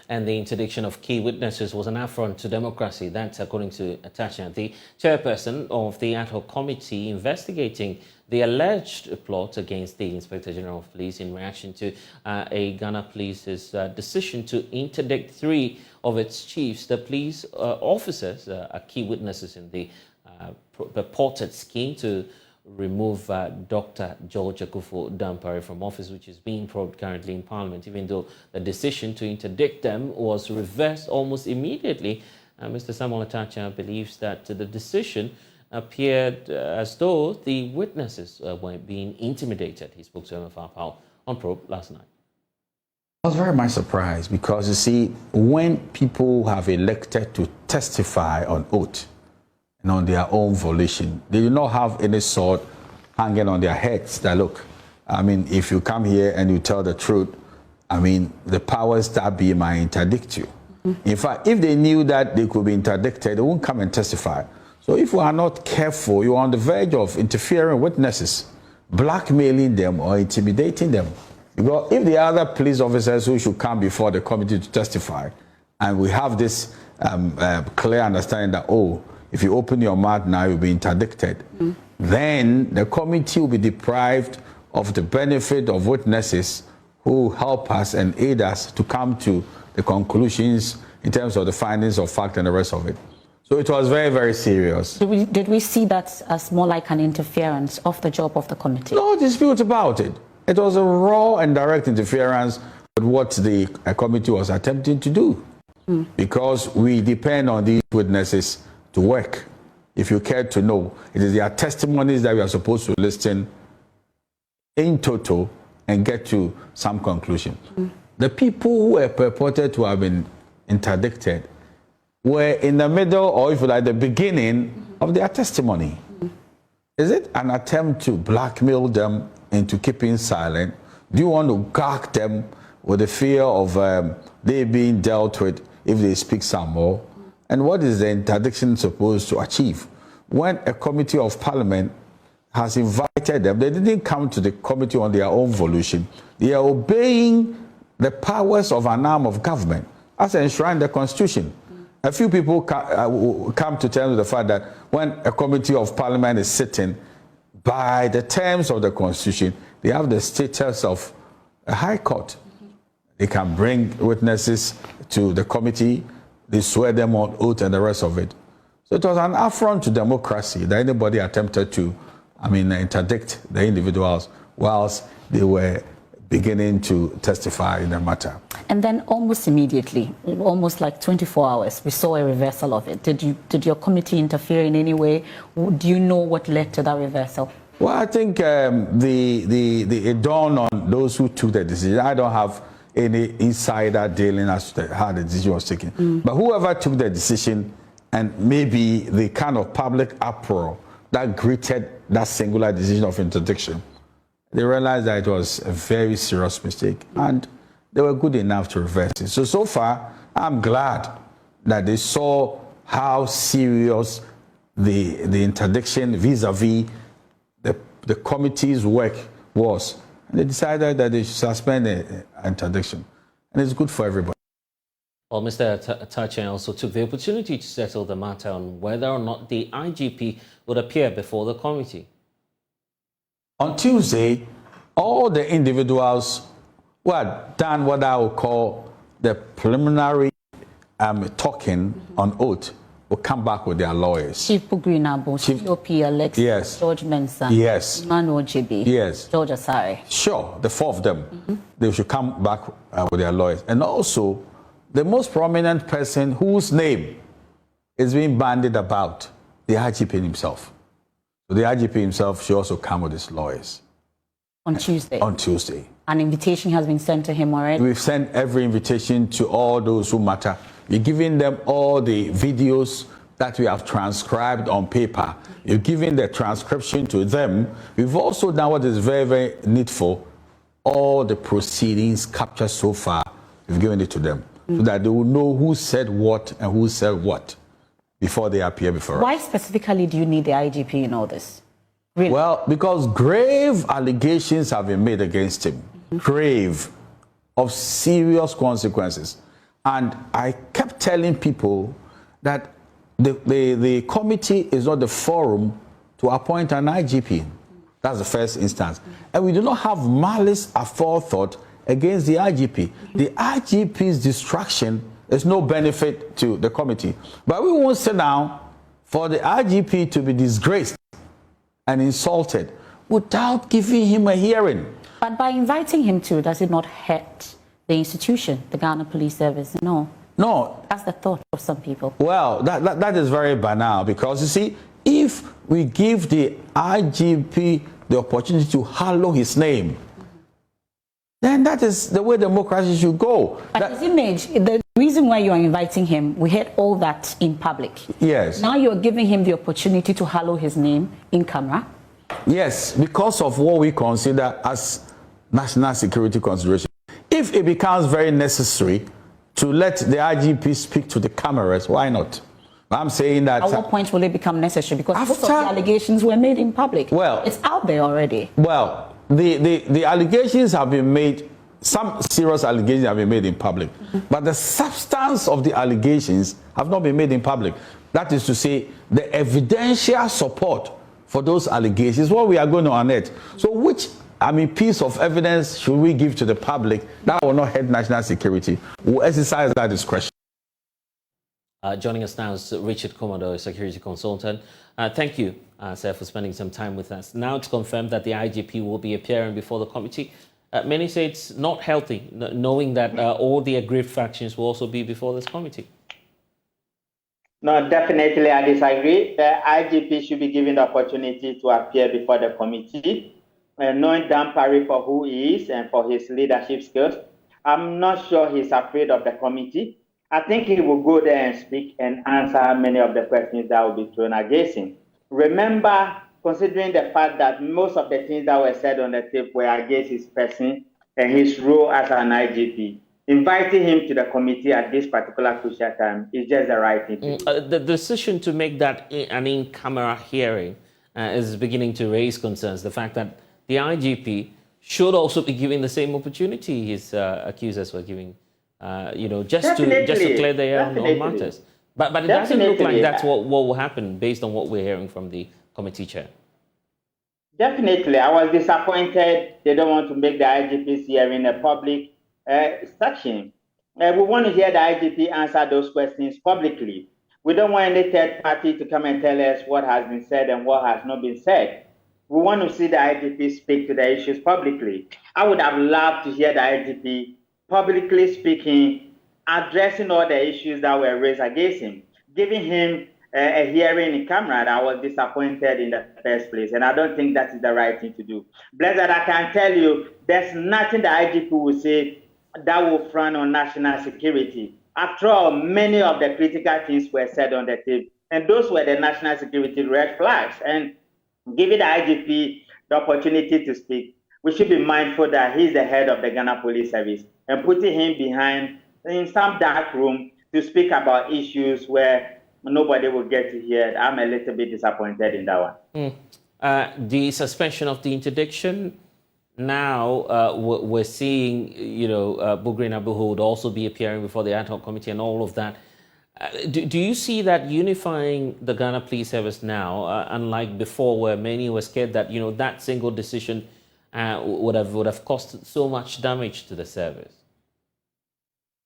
And the interdiction of key witnesses was an affront to democracy. That's according to Atacha, the chairperson of the ad hoc committee investigating the alleged plot against the Inspector General of Police in reaction to a Ghana Police's decision to interdict 3 of its chiefs. The police officers are key witnesses in the purported scheme to remove Dr. George Akufo-Dampare from office, which is being probed currently in Parliament, even though the decision to interdict them was reversed almost immediately. Mr. Samuel Atacha believes that the decision appeared as though the witnesses were being intimidated. He spoke to MFR Powell on Probe last night. I was very much surprised because, you see, when people have elected to testify on oath, and on their own volition, they do not have any sword hanging on their heads that, look, I mean, if you come here and you tell the truth, I mean, the powers that be might interdict you. In fact, if they knew that they could be interdicted, they won't come and testify. So if we are not careful, you are on the verge of interfering witnesses, blackmailing them or intimidating them. Because if the other police officers who should come before the committee to testify, and we have this clear understanding that, oh, if you open your mouth now, you'll be interdicted. Then the committee will be deprived of the benefit of witnesses who help us and aid us to come to the conclusions in terms of the findings of fact and the rest of it. So it was very, very serious. Did we see that as more like an interference of the job of the committee? No dispute about it. It was a raw and direct interference with what the committee was attempting to do. Because we depend on these witnesses to work. If you care to know, it is their testimonies that we are supposed to listen in total and get to some conclusion. The people who were purported to have been interdicted were in the middle, or if you like, the beginning of their testimony. Is it an attempt to blackmail them into keeping silent? Do you want to gag them with the fear of they being dealt with if they speak some more? And what is the interdiction supposed to achieve? When a committee of parliament has invited them, they didn't come to the committee on their own volition. They are obeying the powers of an arm of government as enshrined in the constitution. A few people come to terms with the fact that when a committee of parliament is sitting, by the terms of the constitution, they have the status of a high court. They can bring witnesses to the committee, they swear them on oath and the rest of it. So it was an affront to democracy that anybody attempted to, interdict the individuals whilst they were beginning to testify in the matter. And then almost immediately, almost like 24 hours, we saw a reversal of it. Did your committee interfere in any way? Do you know what led to that reversal? Well, I think it dawned on those who took the decision. I don't have any insider dealing as to how the decision was taken. But whoever took the decision, and maybe the kind of public uproar that greeted that singular decision of interdiction, they realized that it was a very serious mistake, and they were good enough to reverse it. So far, I'm glad that they saw how serious the interdiction vis-a-vis the committee's work was. And they decided that they should suspend the interdiction. And it's good for everybody. Well, Mr. Atacha also took the opportunity to settle the matter on whether or not the IGP would appear before the committee. On Tuesday, all the individuals who had done what I would call the preliminary talking on oath will come back with their lawyers. Chief Bugrinabo, COP Alex, yes. George Mensah, yes. Emmanuel JB, yes. George Asare. Sure, the 4 of them. They should come back with their lawyers. And also, the most prominent person whose name is being bandied about, the IGP himself. So the IGP himself should also come with his lawyers. On Tuesday? On Tuesday. An invitation has been sent to him already? We've sent every invitation to all those who matter. We're giving them all the videos that we have transcribed on paper. You're giving the transcription to them. We've also done what is very, very needful. All the proceedings captured so far, we've given it to them so that they will know who said what and who said what before they appear before us. Why specifically do you need the IGP in all this? Really? Well, because grave allegations have been made against him. Grave, of serious consequences. And I kept telling people that the committee is not the forum to appoint an IGP. That's the first instance. And we do not have malice aforethought against the IGP. The IGP's distraction is no benefit to the committee. But we won't sit down for the IGP to be disgraced and insulted without giving him a hearing. But by inviting him to, does it not hurt the institution, the Ghana Police Service? No. No. That's the thought of some people. Well, that is very banal, because you see, if we give the IGP the opportunity to hallow his name, then that is the way democracy should go. But his image, the reason why you are inviting him, we heard all that in public. Yes. Now you're giving him the opportunity to hallow his name in camera. Yes, because of what we consider as national security consideration. If it becomes very necessary to let the IGP speak to the cameras, why not? I'm saying that... At what point will it become necessary? Because most of the after, allegations were made in public. Well... It's out there already. Well, the allegations have been made, some serious allegations have been made in public, but the substance of the allegations have not been made in public. That is to say, the evidential support for those allegations, what we are going to unearth. So which, piece of evidence should we give to the public that will not hurt national security? We'll exercise that discretion. Joining us now is Richard Komodo, a security consultant. Thank you, sir, for spending some time with us. Now it's confirmed that the IGP will be appearing before the committee. Many say it's not healthy, knowing that all the aggrieved factions will also be before this committee. No, definitely I disagree. The IGP should be given the opportunity to appear before the committee, knowing Dan Parry for who he is and for his leadership skills. I'm not sure he's afraid of the committee. I think he will go there and speak and answer many of the questions that will be thrown against him. Remember, considering the fact that most of the things that were said on the tape were against his person and his role as an IGP, inviting him to the committee at this particular crucial time is just the right thing to do. The decision to make that an in-camera hearing is beginning to raise concerns. The fact that the IGP should also be given the same opportunity his accusers were giving. Just to clear the air on all matters. But it doesn't look like that's what will happen based on what we're hearing from the committee chair. Definitely. I was disappointed they don't want to make the IGP's hearing a public section. We want to hear the IGP answer those questions publicly. We don't want any third party to come and tell us what has been said and what has not been said. We want to see the IGP speak to the issues publicly. I would have loved to hear the IGP publicly speaking, addressing all the issues that were raised against him, giving him a hearing in camera. That I was disappointed in the first place, and I don't think that is the right thing to do. Blessed, I can tell you, there's nothing the IGP will say that will frown on national security. After all, many of the critical things were said on the tape, and those were the national security red flags. And giving the IGP the opportunity to speak, we should be mindful that he's the head of the Ghana Police Service, and putting him behind in some dark room to speak about issues where nobody will get to hear. I'm a little bit disappointed in that one. The suspension of the interdiction, now we're seeing, Bugri Nabuhu would also be appearing before the ad hoc committee and all of that. Do you see that unifying the Ghana Police Service now, unlike before where many were scared that, that single decision would have caused so much damage to the service?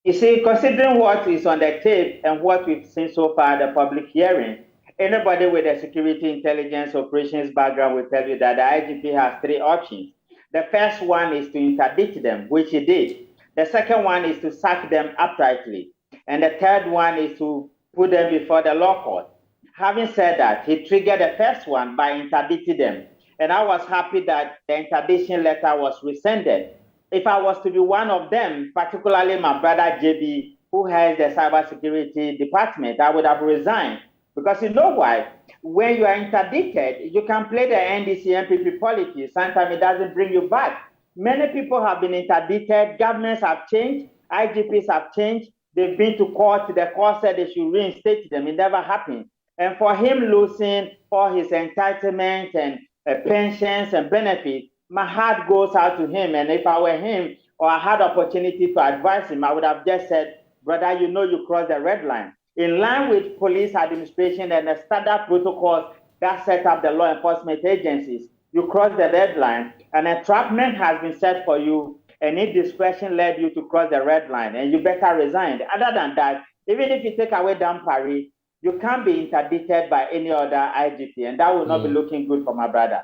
You see, considering what is on the tape and what we've seen so far, the public hearing, anybody with a security intelligence operations background will tell you that the IGP has three options. The first one is to interdict them, which he did. The second one is to sack them uprightly. And the third one is to put them before the law court. Having said that, he triggered the first one by interdicting them. And I was happy that the interdiction letter was rescinded. If I was to be one of them, particularly my brother JB, who has the cybersecurity department, I would have resigned. Because you know why? When you are interdicted, you can play the NDC MPP politics. Sometimes it doesn't bring you back. Many people have been interdicted. Governments have changed. IGPs have changed. They've been to court. The court said they should reinstate them. It never happened. And for him losing all his entitlements and pensions and benefits, my heart goes out to him. And if I were him or I had opportunity to advise him, I would have just said, brother, you know you crossed the red line. In line with police administration and the standard protocols that set up the law enforcement agencies, you crossed the red line, and entrapment has been set for you, and indiscretion led you to cross the red line, and you better resign. Other than that, even if you take away Dampari, you can't be interdicted by any other IGP, and that will not be looking good for my brother.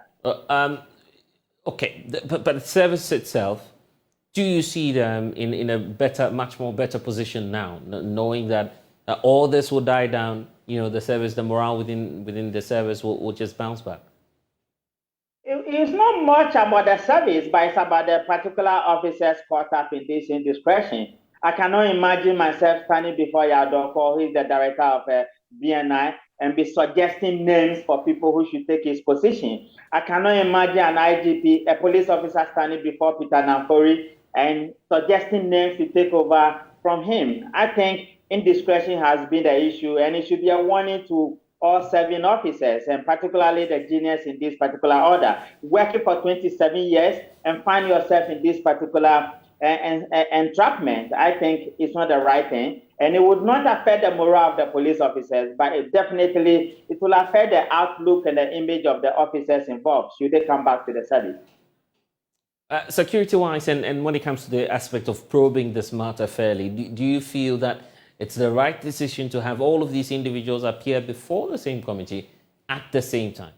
Okay, but the service itself, do you see them in a better, much more better position now, knowing that all this will die down? You know, the service, the morale within the service will just bounce back. It's not much about the service, but it's about the particular officers caught up in this indiscretion. I cannot imagine myself standing before Yadoko, who is the director of BNI, and be suggesting names for people who should take his position. I cannot imagine an IGP, a police officer, standing before Peter Namfori and suggesting names to take over from him. I think indiscretion has been the issue, and it should be a warning to all serving officers, and particularly the genius in this particular order. Working for 27 years and find yourself in this particular entrapment, I think it's not the right thing. And it would not affect the morale of the police officers, but it will affect the outlook and the image of the officers involved should they come back to the service. Security-wise, and when it comes to the aspect of probing this matter fairly, do you feel that it's the right decision to have all of these individuals appear before the same committee at the same time?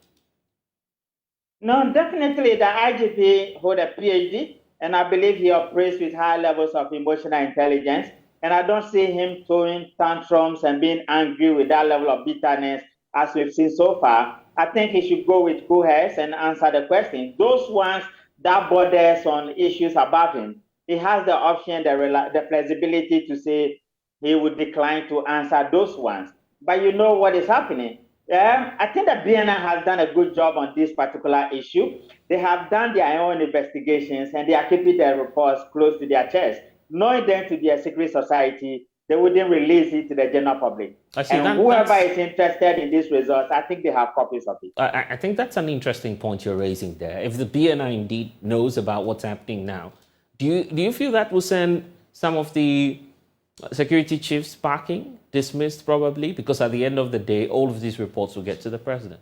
No, definitely the IGP hold a PhD, and I believe he operates with high levels of emotional intelligence. And I don't see him throwing tantrums and being angry with that level of bitterness as we've seen so far. I think he should go with cool heads and answer the questions. Those ones that borders on issues above him, he has the option, the flexibility to say he would decline to answer those ones. But you know what is happening? I think the BNI has done a good job on this particular issue. They have done their own investigations, and they are keeping their reports close to their chest. Knowing them to be a secret society, they wouldn't release it to the general public. And whoever is interested in these results, I think they have copies of it. I think that's an interesting point you're raising there. If the BNI indeed knows about what's happening now, do you feel that will send some of the security chiefs packing, dismissed probably? Because at the end of the day, all of these reports will get to the president.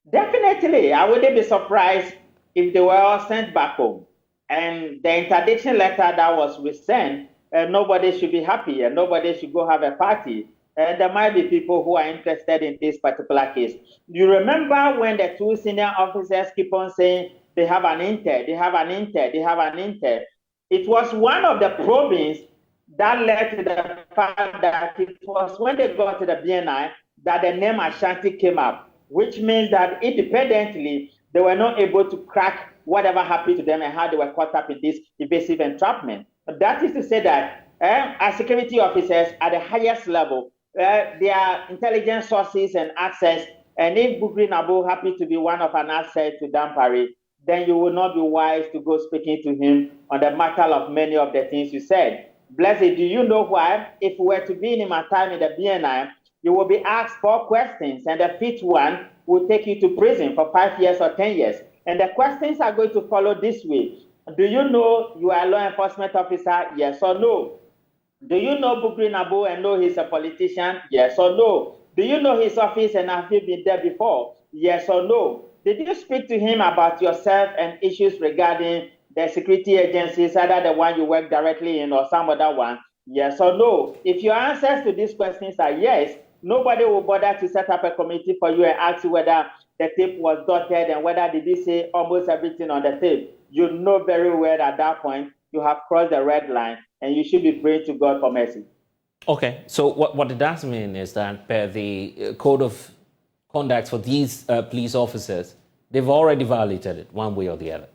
Definitely. I wouldn't be surprised if they were all sent back home. And the interdiction letter that was sent, nobody should be happy and nobody should go have a party. And there might be people who are interested in this particular case. You remember when the two senior officers keep on saying they have an intel, they have an intel, they have an intel? It was one of the probings that led to the fact that it was when they got to the BNI that the name Ashanti came up, which means that independently, they were not able to crack whatever happened to them and how they were caught up in this evasive entrapment. That is to say that as security officers at the highest level, their intelligence sources and access, and if Bugri Nabu happened to be one of an asset to Dampari, then you will not be wise to go speaking to him on the matter of many of the things you said. Blessed, do you know why? If we were to be in my time in the BNI, you will be asked 4 questions, and the 5th one will take you to prison for 5 years or 10 years. And the questions are going to follow this way. Do you know you are a law enforcement officer? Yes or no? Do you know Bugri Nabu and know he's a politician? Yes or no? Do you know his office and have you been there before? Yes or no? Did you speak to him about yourself and issues regarding the security agencies, either the one you work directly in or some other one? Yes or no? If your answers to these questions are yes, nobody will bother to set up a committee for you and ask you whether the tape was dotted and whether did he say almost everything on the tape. You know very well at that point you have crossed the red line and you should be praying to God for mercy. Okay, so what it does mean is that per the code of conduct for these police officers, they've already violated it one way or the other.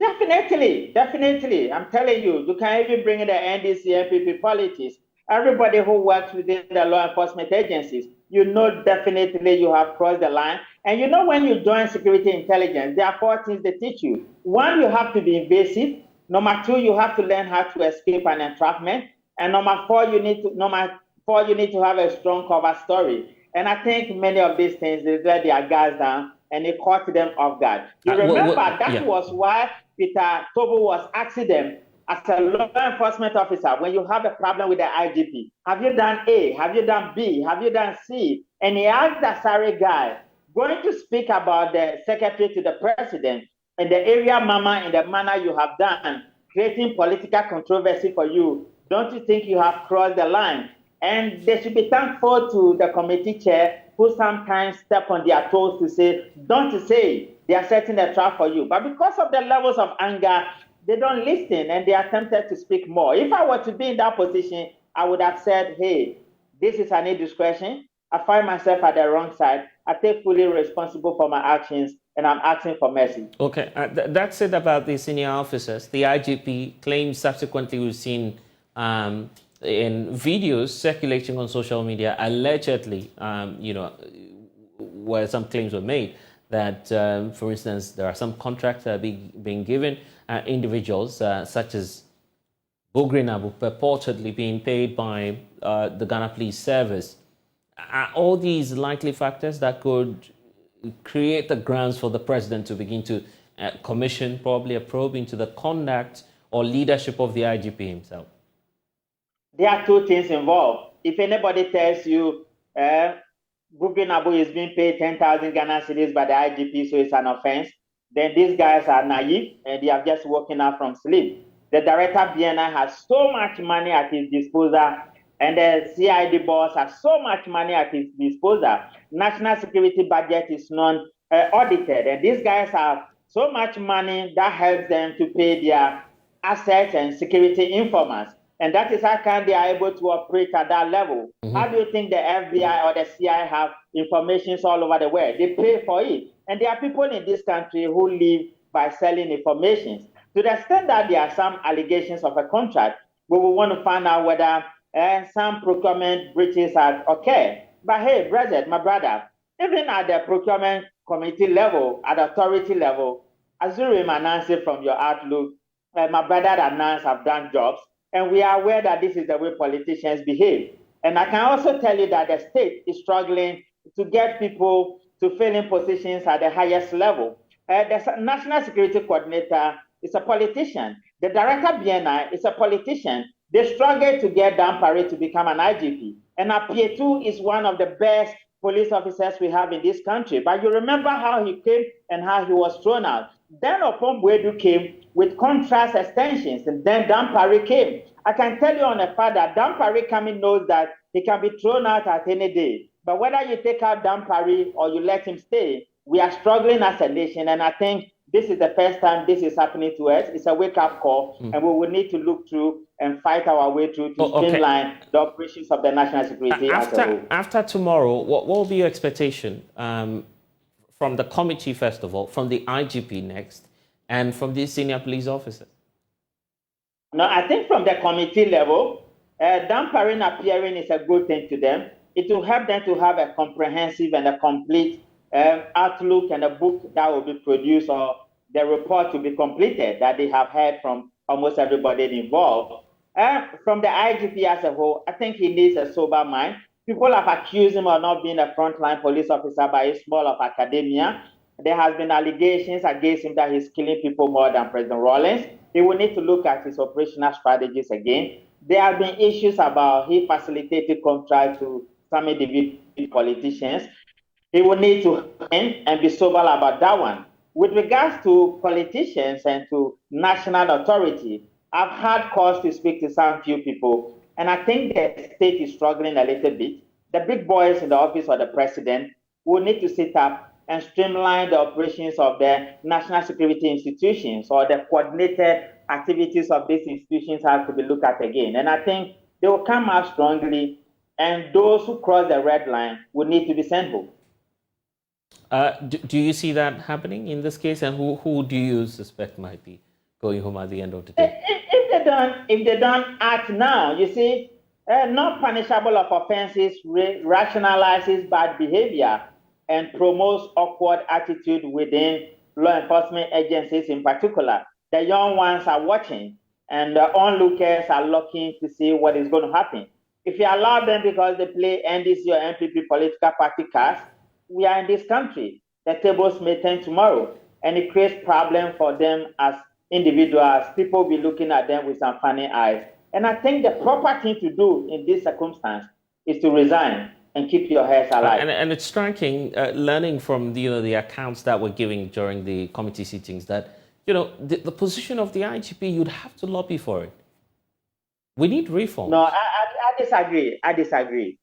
Definitely, definitely. I'm telling you, you can even bring in the NDC, NPP politics. Everybody who works within the law enforcement agencies, you know definitely you have crossed the line. And you know when you join security intelligence, there are 4 things they teach you. 1, you have to be invasive. Number 2, you have to learn how to escape an entrapment. And number 4, you need to have a strong cover story. And I think many of these things, they let their guards down and it caught them off guard. You remember that was why Peter Tobo was asking them, as a law enforcement officer, when you have a problem with the IGP, have you done A? Have you done B? Have you done C? And he asked the Asari guy, going to speak about the secretary to the president and the area mama in the manner you have done, creating political controversy for you. Don't you think you have crossed the line? And they should be thankful to the committee chair who sometimes step on their toes to say, don't say, they are setting a trap for you. But because of the levels of anger, they don't listen and they are tempted to speak more. If I were to be in that position, I would have said, hey, this is an indiscretion. I find myself at the wrong side. I take fully responsible for my actions and I'm asking for mercy. Okay, that's it about the senior officers. The IGP claims subsequently we've seen in videos circulating on social media, allegedly, where some claims were made that, for instance, there are some contracts that are being given individuals such as Bogrinabu purportedly being paid by the Ghana Police Service. Are all these likely factors that could create the grounds for the president to begin to commission probably a probe into the conduct or leadership of the IGP himself? There are two things involved. If anybody tells you Bogrinabu is being paid 10,000 Ghana cedis by the IGP, so it's an offense, then these guys are naive and they have just woken up from sleep. The director BNI has so much money at his disposal and the CID boss has so much money at his disposal. National security budget is non-audited and these guys have so much money that helps them to pay their assets and security informants. And that is how come they are able to operate at that level. Mm-hmm. How do you think the FBI or the CIA have information all over the world? They pay for it. And there are people in this country who live by selling information. To the extent that there are some allegations of a contract, we will want to find out whether some procurement breaches have occurred. But hey, my brother, even at the procurement committee level, at authority level, Azurim announced it from your outlook, my brother and Nance have done jobs. And we are aware that this is the way politicians behave. And I can also tell you that the state is struggling to get people to fill in positions at the highest level. The National Security Coordinator is a politician. The Director BNI is a politician. They struggled to get Dan Parry to become an IGP. And Apietu is one of the best police officers we have in this country. But you remember how he came and how he was thrown out. Then Opombwedu came with contract extensions, and then Dan Parry came. I can tell you on a fact that Dan Parry coming knows that he can be thrown out at any day. But whether you take out Dan Parry or you let him stay, we are struggling as a nation, and I think this is the first time this is happening to us. It's a wake-up call, and we will need to look through and fight our way through to streamline the operations of the national security as a whole. After tomorrow, what will be your expectation from the committee, first of all, from the IGP next, and from these senior police officers? No, I think from the committee level, Dan Parry appearing is a good thing to them. It will help them to have a comprehensive and a complete outlook and a book that will be produced or the report to be completed that they have heard from almost everybody involved. From the IGP as a whole, I think he needs a sober mind. People have accused him of not being a frontline police officer by a small of academia. There has been allegations against him that he's killing people more than President Rawlings. He will need to look at his operational strategies again. There have been issues about he facilitated contracts to some individual politicians. He will need to and be sober about that one. With regards to politicians and to national authority, I've had cause to speak to some few people, and I think the state is struggling a little bit. The big boys in the office of the president will need to sit up and streamline the operations of the national security institutions, or the coordinated activities of these institutions have to be looked at again. And I think they will come out strongly, and those who cross the red line will need to be sent home. Do you see that happening in this case, and who do you suspect might be going home at the end of the day? If they don't act now, you see, not punishable of offenses rationalizes bad behavior and promotes awkward attitude within law enforcement agencies in particular. The young ones are watching, and the onlookers are looking to see what is going to happen. If you allow them because they play NDC or MPP political party cards, we are in this country. The tables may turn tomorrow, and it creates problem for them as individuals, people will be looking at them with some funny eyes. And I think the proper thing to do in this circumstance is to resign and keep your heads alive. And it's striking, learning from the accounts that were given during the committee sittings, that the position of the IGP, you'd have to lobby for it. We need reform. No, I disagree. I disagree.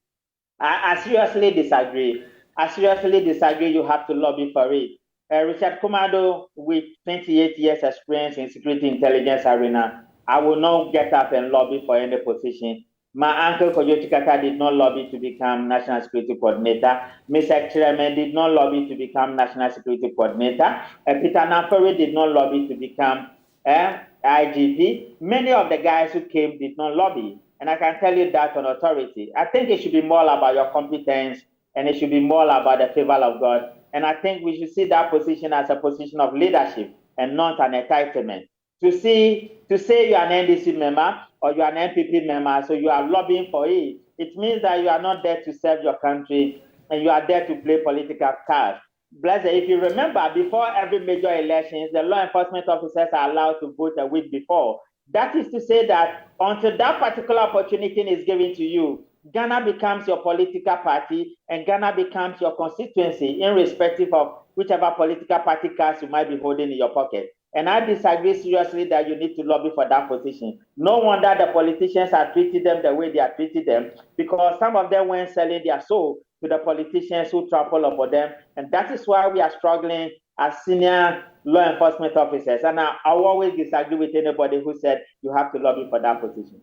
I seriously disagree. I seriously disagree. You have to lobby for it. Richard Kumado, with 28 years experience in security intelligence arena, I will not get up and lobby for any position. My uncle Kojo Chikata did not lobby to become National Security Coordinator. Mr. Chiramen did not lobby to become National Security Coordinator. Peter Nafori did not lobby to become IGP. Many of the guys who came did not lobby. And I can tell you that on authority. I think it should be more about your competence, and it should be more about the favor of God. And I think we should see that position as a position of leadership and not an entitlement. To say you are an NDC member or you are an NPP member, so you are lobbying for it, it means that you are not there to serve your country and you are there to play political cards. Blessed, if you remember, before every major elections, the law enforcement officers are allowed to vote a week before. That is to say that until that particular opportunity is given to you, Ghana becomes your political party and Ghana becomes your constituency, irrespective of whichever political party cards you might be holding in your pocket. And I disagree seriously that you need to lobby for that position. No wonder the politicians are treating them the way they are treating them, because some of them went selling their soul to the politicians who trample upon them. And that is why we are struggling as senior law enforcement officers. And I always disagree with anybody who said you have to lobby for that position.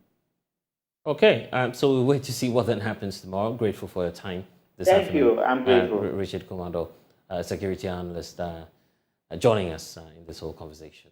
Okay, so we'll wait to see what then happens tomorrow. I'm grateful for your time this afternoon. Thank you. I'm grateful. Richard Kumado, security analyst, joining us in this whole conversation.